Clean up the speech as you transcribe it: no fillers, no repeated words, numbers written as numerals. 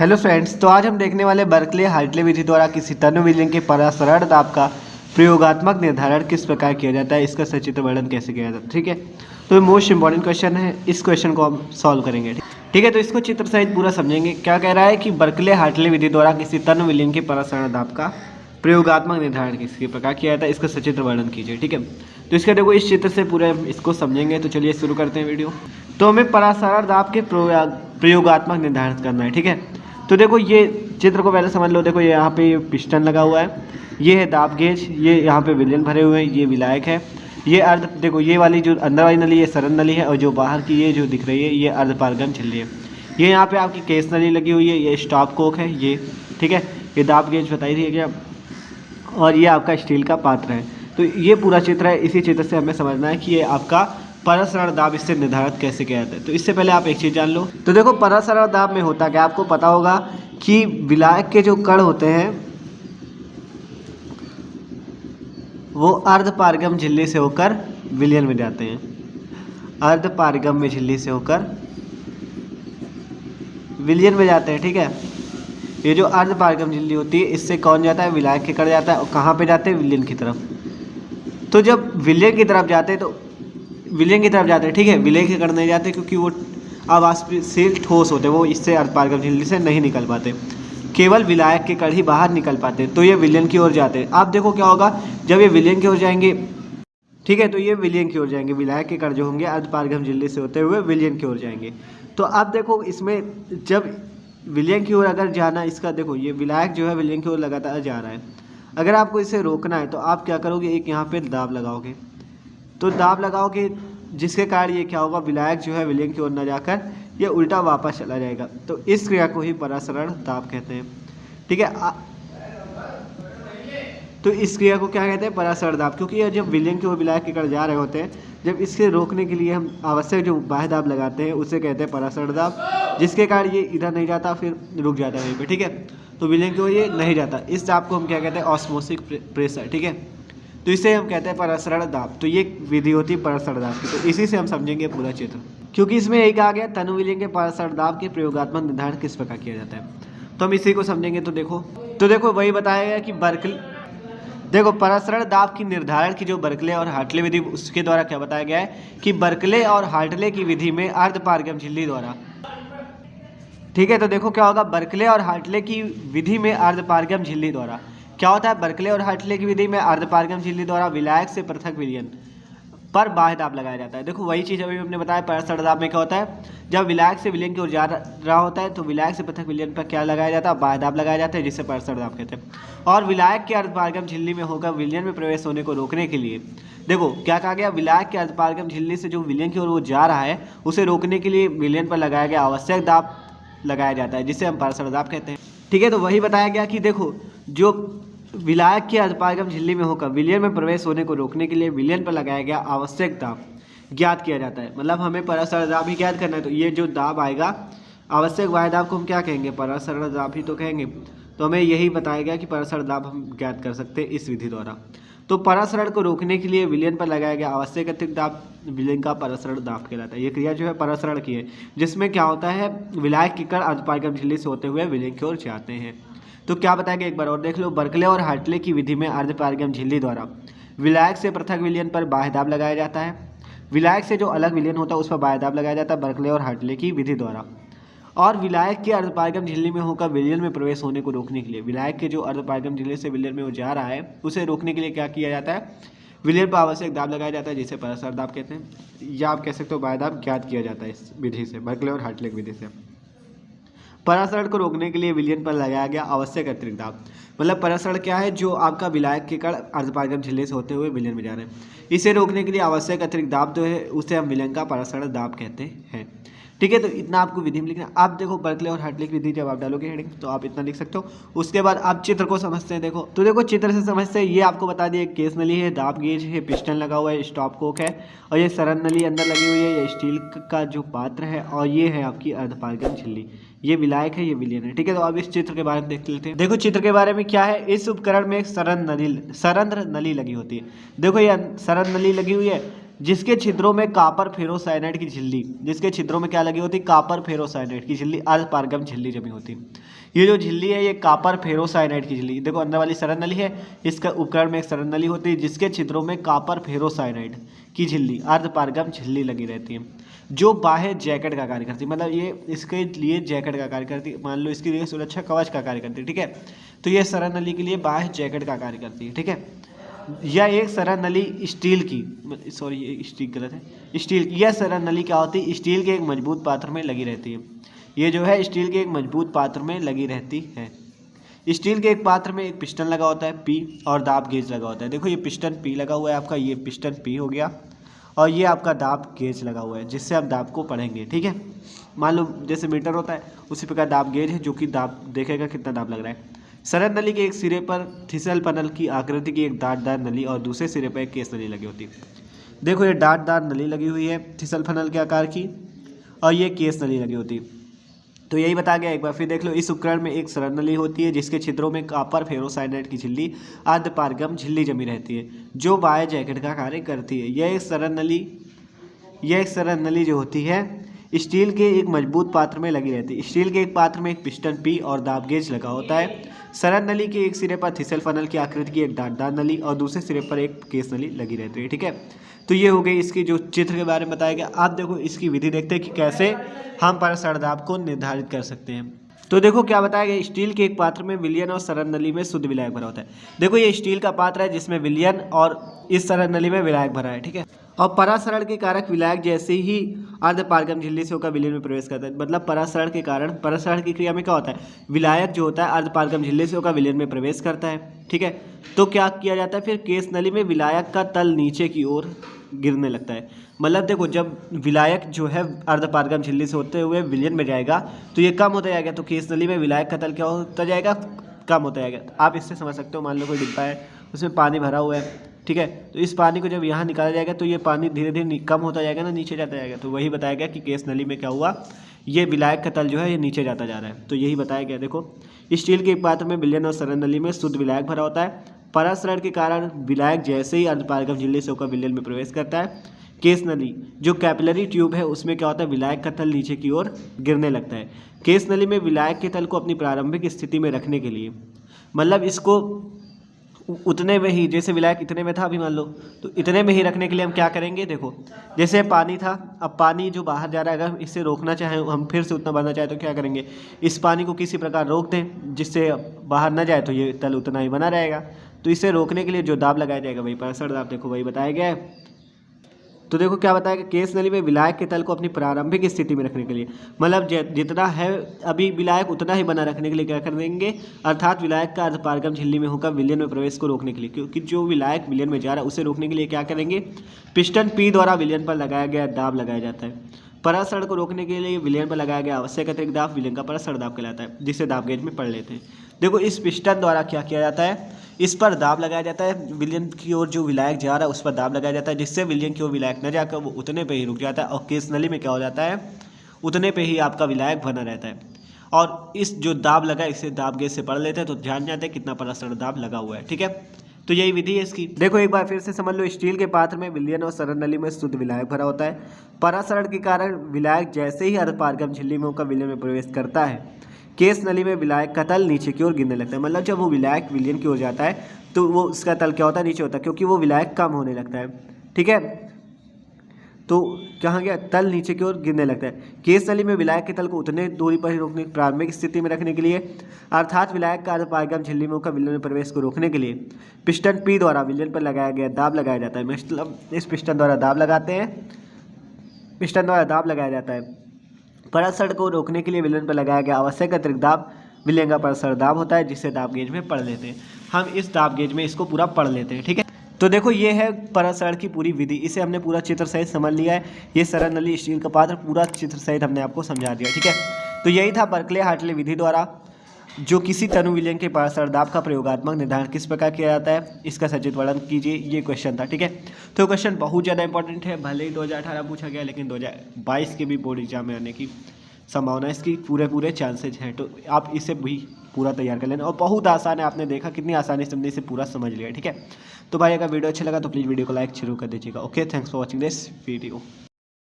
Hello friends, तो आज हम देखने वाले बर्कले हार्टले विधि द्वारा किसी तनु विलयन के परासरण दाब का प्रयोगात्मक निर्धारण किस प्रकार किया जाता है, इसका सचित्र वर्णन कैसे किया जाता है। ठीक है, तो ये मोस्ट इंपॉर्टेंट क्वेश्चन है। इस क्वेश्चन को हम सॉल्व करेंगे। ठीक है, तो इसको चित्र सहित पूरा समझेंगे। क्या कह रहा है कि बर्कले हार्टले विधि द्वारा किसी तनु विलयन के परासरण दाब का प्रयोगात्मक निर्धारण किस प्रकार किया जाता है, इसका सचित्र वर्णन कीजिए। ठीक है, तो इसका देखो इस चित्र से पूरे इसको समझेंगे। तो चलिए शुरू करते हैं वीडियो। तो हमें परासरण दाब के प्रयोगात्मक निर्धारण करना है। ठीक है, तो देखो ये चित्र को पहले समझ लो। देखो ये यहाँ पे पिस्टन लगा हुआ है, ये है दाब गेज, ये यहाँ पे विलयन भरे हुए हैं, ये विलायक है, ये अर्ध, देखो ये वाली जो अंदर वाली नली ये सरन नली है, और जो बाहर की ये जो दिख रही है ये अर्धपारगम झिल्ली है। ये यहाँ पे आपकी केस नली लगी हुई है, ये स्टॉप कोक है ये। ठीक है, ये दाब गेज बताई रही है क्या, और ये आपका स्टील का पात्र है। तो ये पूरा चित्र है। इसी चित्र से हमें समझना है कि ये आपका परासरण दाब इससे निर्धारित कैसे किया जाता है। तो इससे पहले आप एक चीज़ जान लो। तो देखो परासरण दाब में होता क्या, आपको पता होगा कि विलायक के जो कण होते हैं वो अर्धपारगम झिल्ली से होकर विलयन में जाते हैं। अर्धपारगम में झिल्ली से होकर विलयन में जाते हैं। ठीक है, ये जो अर्धपारगम झिल्ली होती है इससे कौन जाता है, विलायक के कण जाता है। और कहाँ पे जाते हैं, विलयन की तरफ। तो जब विलयन की तरफ जाते हैं तो विलयन की तरफ जाते हैं। ठीक है, विलयन के कण नहीं जाते क्योंकि वो अवाष्पशील ठोस होते हैं, वो इससे अर्धपारगम झिल्ली से नहीं निकल पाते। केवल विलायक के कण ही बाहर निकल पाते हैं, तो ये विलयन की ओर जाते हैं। आप देखो क्या होगा जब ये विलयन की ओर जाएंगे। ठीक है, तो ये विलयन की ओर जाएंगे, विलायक के कण जो होंगे अर्धपारगम झिल्ली से होते हुए विलयन की ओर जाएंगे। तो अब देखो इसमें जब विलयन की ओर अगर जाना, इसका देखो ये विलायक जो है विलयन की ओर लगातार जा रहा है। अगर आपको इसे रोकना है तो आप क्या करोगे, एक यहाँ पे दाब लगाओगे। तो दाब लगाओगे जिसके कारण ये क्या होगा, विलायक जो है विलयन की ओर न जाकर ये उल्टा वापस चला जाएगा। तो इस क्रिया को ही परासरण दाब कहते हैं। ठीक है, तो इस क्रिया को क्या कहते हैं, परासरण दाब। क्योंकि ये जब विलयन की ओर विलायक के कण जा रहे होते हैं, जब इसके रोकने के लिए हम आवश्यक जो बाह्य दाब लगाते हैं उसे कहते हैं परासरण दाब, जिसके कारण ये इधर नहीं जाता, फिर रुक जाता है वहीं पे। ठीक है, तो विलयन की ओर ये नहीं जाता। इस दाब को हम क्या कहते हैं, ऑस्मोसिक प्रेशर। ठीक है, तो इसे हम कहते हैं परासरण दाब। तो ये विधि होती है परासरण दाब की। तो इसी से हम समझेंगे पूरा चित्र, क्योंकि इसमें यही कहा गया तनु विलयन के परासरण दाब के प्रयोगात्मक निर्धारण किस प्रकार किया जाता है। तो हम इसी को समझेंगे। तो देखो वही बताया गया कि देखो परासरण दाब की निर्धारण की जो बर्कले और हार्टले विधि, उसके द्वारा क्या बताया गया है कि बर्कले और हार्टले की विधि में अर्धपारगम झिल्ली द्वारा। ठीक है, तो देखो क्या होगा, बर्कले और हार्टले की विधि में अर्धपारगम झिल्ली द्वारा क्या होता है, बर्कले और हार्टले की विधि में अर्धपारगम झिल्ली द्वारा विलायक से पृथक विलयन पर बाह्य दाब लगाया जाता है। देखो वही चीज़ अभी हमने बताया, परासरण दाब में क्या होता है, जब विलायक से विलयन की ओर जा रहा होता है तो विलायक से पृथक विलयन पर क्या लगाया जाता है, बाह्य दाब लगाया जाता है, जिसे परासरण दाब कहते हैं। और विलायक के अर्धपारगम झिल्ली में होकर विलयन में प्रवेश होने को रोकने के लिए, देखो क्या कहा गया, विलायक के अर्धपारगम झिल्ली से जो विलयन की ओर वो जा रहा है उसे रोकने के लिए विलयन पर लगाया गया आवश्यक दाब लगाया जाता है, जिसे हम परासरण दाब कहते हैं। ठीक है, तो वही बताया गया कि देखो जो विलायक के अर्धपारगम झिल्ली में होकर विलयन में प्रवेश होने को रोकने के लिए विलयन पर लगाया गया आवश्यक दाब ज्ञात किया जाता है। मतलब हमें परासरण दाब ही ज्ञात करना है। तो ये जो दाब आएगा आवश्यक बाह्य दाब को हम क्या कहेंगे, परासरण दाब ही तो कहेंगे। तो हमें यही बताया गया कि परासरण दाब हम ज्ञात कर सकते हैं इस विधि द्वारा। तो परासरण को रोकने के लिए विलयन पर लगाया गया आवश्यक अतिरिक्त दाब विलयन का परासरण दाब कहलाता है। ये क्रिया जो है परासरण की है, जिसमें क्या होता है, विलायक के कण अर्धपारगम झिल्ली से होते हुए विलयन की ओर जाते हैं। तो क्या बताया, एक बार और देख लो, बर्कले और हार्टले की विधि में अर्धपारगम झिल्ली द्वारा विलायक से पृथक विलयन पर बाह्य दाब लगाया जाता है। विलायक से जो अलग विलयन होता है उस पर बाह्य दाब लगाया जाता है बर्कले और हार्टले की विधि द्वारा। और विलायक के अर्धपारगम झिल्ली में होकर विलयन में प्रवेश होने को रोकने के लिए, विलायक के जो अर्धपारगम झिल्ली से विलयन में वो जा रहा है उसे रोकने के लिए क्या किया जाता है, विलयन पर आवश्यक दाब लगाया जाता है, जिसे परासरण दाब कहते हैं। या आप कह सकते हो बाह्य दाब ज्ञात किया जाता है इस विधि से, बर्कले और हार्टले की विधि से। परासरण को रोकने के लिए विलयन पर लगाया गया आवश्यक अतिरिक्त दाब, मतलब परासरण क्या है, जो आपका विलायक के कण अर्धपारगम झिल्ली से होते हुए विलयन में जा रहे हैं, इसे रोकने के लिए आवश्यक अतिरिक्त दाब जो है उसे हम विलयन का परासरण दाब कहते हैं। ठीक है, तो इतना आपको विधि में लिखना। आप देखो बर्कले और हार्टले की विधि जब आप डालोगे हेडिंग तो आप इतना लिख सकते हो। उसके बाद आप चित्र को समझते हैं। देखो तो देखो चित्र से समझते हैं, ये आपको बता दिए केस नली है, दाब गेज है, पिस्टन लगा हुआ है, स्टॉप कोक है, और ये सरन नली अंदर लगी हुई है, ये स्टील का जो पात्र है, और ये है आपकी अर्धपारगम झिल्ली, ये विलायक है, ये विलयन है। ठीक है, तो अब इस चित्र के बारे में देख लेते हैं। देखो चित्र के बारे में क्या है, इस उपकरण में एक सरंध्र नली लगी होती है। देखो ये सरंध्र नली लगी हुई है, जिसके छिद्रों में कॉपर फेरोसाइनाइड की झिल्ली, जिसके छिद्रों में क्या लगी होती, कॉपर फेरोसाइनाइड की झिल्ली, अर्धपारगम झिल्ली जमी होती। ये जो झिल्ली है ये कॉपर फेरोसाइनाइड की झिल्ली, देखो अंदर वाली सरल नली है, इसका उपकरण में एक सरल नली होती है जिसके छिद्रों में कॉपर फेरोसाइनाइड की झिल्ली, अर्धपारगम झिल्ली लगी रहती है, जो बाह्य जैकेट का कार्य करती है। मतलब ये इसके लिए जैकेट का कार्य करती है, मान लो इसके लिए सुरक्षा कवच का कार्य करती है, ठीक है। तो ये सरल नली के लिए बाह्य जैकेट का कार्य करती है, ठीक है। या एक सरल नली स्टील की, सॉरी ये स्टील गलत है, स्टील की, यह सरल नली क्या होती है, स्टील के एक मजबूत पात्र में लगी रहती है। ये जो है स्टील के एक मजबूत पात्र में लगी रहती है। स्टील के एक पात्र में एक पिस्टन लगा होता है पी और दाब गेज लगा होता है। देखो ये पिस्टन पी लगा हुआ है आपका, ये पिस्टन पी हो गया और ये आपका दाब गेज लगा हुआ है जिससे आप दाब को पढ़ेंगे, ठीक है। मान लो जैसे मीटर होता है उसी प्रकार दाब गेज है जो कि दाब देखेगा कितना दाब लग रहा है। सरल नली के एक सिरे पर थिसल पनल की आकृति की एक दांतदार नली और दूसरे सिरे पर एक केस नली लगी होती है। देखो ये दांतदार नली लगी हुई है थिसल पनल के आकार की और ये केस नली लगी होती है। तो यही बता गया, एक बार फिर देख लो। इस उपकरण में एक सरल नली होती है जिसके छिद्रों में कॉपर फेरोसाइनाइड की झिल्ली, अर्धपारगम झिल्ली जमी रहती है, जो बाह्य जैकेट का कार्य करती है। यह एक सरल नली जो होती है स्टील के एक मजबूत पात्र में लगी रहती है। स्टील के एक पात्र में एक पिस्टन पी और दाब गेज लगा होता है। सरल नली के एक सिरे पर थिसल फनल की आकृति की एक दांतदार नली और दूसरे सिरे पर एक केस नली लगी रहती है, ठीक है। तो ये हो गई इसकी जो चित्र के बारे में बताया गया। आप देखो इसकी विधि देखते हैं कि कैसे हम परसड़ दाब को निर्धारित कर सकते हैं। तो देखो क्या बताया गया, स्टील के एक पात्र में विलयन और सरल नली में शुद्ध विलायक भरा होता है। देखो ये स्टील का पात्र है जिसमें विलयन और इस सरल नली में विलायक भरा है, ठीक है। और परासरण के कारक विलायक जैसे ही अर्धपारगम झिल्ली से होकर विलयन में प्रवेश करता है। मतलब परासरण के कारण, परासरण की क्रिया में क्या होता है, विलायक जो होता है अर्धपारगम झिल्ली से होकर विलयन में प्रवेश करता है, ठीक है। तो क्या किया जाता है फिर, केस नली में विलायक का तल नीचे की ओर गिरने लगता है। मतलब देखो जब विलायक जो है अर्धपारगम झिल्ली से होते हुए विलयन में जाएगा तो ये कम होता जाएगा, तो केस नली में विलायक का तल क्या होता जाएगा, कम होता जाएगा। आप इससे समझ सकते हो, मान लो कोई डिब्बा है उसमें पानी भरा हुआ है, ठीक है। तो इस पानी को जब यहाँ निकाला जाएगा तो ये पानी धीरे धीरे कम होता जाएगा ना, नीचे जाता जाएगा। तो वही बताया गया कि केस नली में क्या हुआ, ये विलायक का तल जो है ये नीचे जाता जा रहा है। तो यही बताया गया। देखो स्टील के एक पात्र में विलयन और सरल नली में शुद्ध विलायक भरा होता है। परासरण के कारण विलायक जैसे ही अर्धपारगम झिल्ली से होकर विलयन में प्रवेश करता है, केस नली जो कैपिलरी ट्यूब है उसमें क्या होता है, विलायक का तल नीचे की ओर गिरने लगता है। केस नली में विलायक के तल को अपनी प्रारंभिक स्थिति में रखने के लिए, मतलब इसको उतने में ही, जैसे विलायक इतने में था अभी मान लो, तो इतने में ही रखने के लिए हम क्या करेंगे, देखो जैसे पानी था, अब पानी जो बाहर जा रहा है अगर इससे रोकना चाहें, हम फिर से उतना भरना चाहें तो क्या करेंगे, इस पानी को किसी प्रकार रोक दें जिससे बाहर ना जाए, तो ये तल उतना ही बना रहेगा। तो इसे रोकने के लिए जो दाब लगाया जाएगा वही परासड़ दाब, देखो वही बताया गया है। तो देखो क्या बताया, केस नली में विलायक के तल को अपनी प्रारंभिक स्थिति में रखने के लिए, मतलब जितना है अभी विलायक उतना ही बना रखने के लिए क्या कर देंगे, अर्थात विलायक का अर्धपारगम झिल्ली में होकर विलयन में प्रवेश को रोकने के लिए, क्योंकि जो विलायक विलयन में जा रहा है उसे रोकने के लिए क्या करेंगे, पिस्टन पी द्वारा विलयन पर लगाया गया दाब लगाया जाता है। परासरण को रोकने के लिए विलयन पर लगाया गया आवश्यक अतिरिक्त दाब विलयन का परासड़ दाब कहलाता है, जिसे दाब गेज में पढ़ लेते हैं। देखो इस पिस्टन द्वारा क्या किया जाता है, इस पर दाब लगाया जाता है, विलयन की ओर जो विलायक जा रहा है उस पर दाब लगाया जाता है, जिससे विलयन की ओर विलायक न जाकर वो उतने पे ही रुक जाता है, और केस नली में क्या हो जाता है, उतने पे ही आपका विलायक बना रहता है। और इस जो दाब लगा इसे दाब गेज से पढ़ लेते हैं, तो जान जाते हैं कितना परासरण दाब लगा हुआ है, ठीक है। तो यही विधि है इसकी। देखो एक बार फिर से समझ लो, स्टील के पात्र में विलयन और सरल नली में शुद्ध विलायक भरा होता है। परासरण के कारण विलायक जैसे ही अर्धपारगम झिल्ली में होकर विलयन में प्रवेश करता है, केस नली में विलायक का तल नीचे की ओर गिरने लगता है। मतलब जब वो विलायक विलयन की ओर जाता है तो वो उसका तल क्या होता है, नीचे होता है, क्योंकि वो विलायक कम होने लगता है, ठीक है। तो कहाँ गया, तल नीचे की ओर गिरने लगता है। केस नली में विलायक के तल को उतने दूरी पर ही रोकने, प्रारंभिक स्थिति में रखने के लिए, अर्थात विलायक का अर्धपारगम झिल्ली में होकर विलयन में प्रवेश को रोकने के लिए पिस्टन पी द्वारा विलयन पर लगाया गया दाब लगाया जाता है। मतलब इस पिस्टन द्वारा दाब लगाते हैं, पिस्टन द्वारा दाब लगाया जाता है। परासड़ को रोकने के लिए विलयन पर लगाया गया आवश्यक अतिरिक्त दाब विलयन का परासड़ दाब होता है, जिससे दाब गेज में पढ़ लेते हैं। हम इस दाब गेज में इसको पूरा पढ़ लेते हैं, ठीक है। तो देखो ये है परासरण की पूरी विधि, इसे हमने पूरा चित्र सहित समझ लिया है। ये सरल नली स्टील का पात्र पूरा चित्र सहित हमने आपको समझा दिया, ठीक है। तो यही था बर्कले हार्टले विधि द्वारा जो किसी तनु विलयन के परासड़ दाब का प्रयोगात्मक निर्धारण किस प्रकार किया जाता है, इसका सचित्र वर्णन कीजिए, ये क्वेश्चन था, ठीक है। तो क्वेश्चन बहुत ज़्यादा इंपॉर्टेंट है, भले ही 2018 पूछा गया, लेकिन 2022 के भी बोर्ड एग्जाम में आने की संभावना इसकी पूरे चांसेज हैं। तो आप इसे भी पूरा तैयार कर लेना, और बहुत आसान है, आपने देखा कितनी आसानी से हमने इसे पूरा समझ लिया, ठीक है। तो भाई अगर वीडियो अच्छा लगा तो प्लीज़ वीडियो को लाइक जरूर कर दीजिएगा। Okay, thanks for watching this video.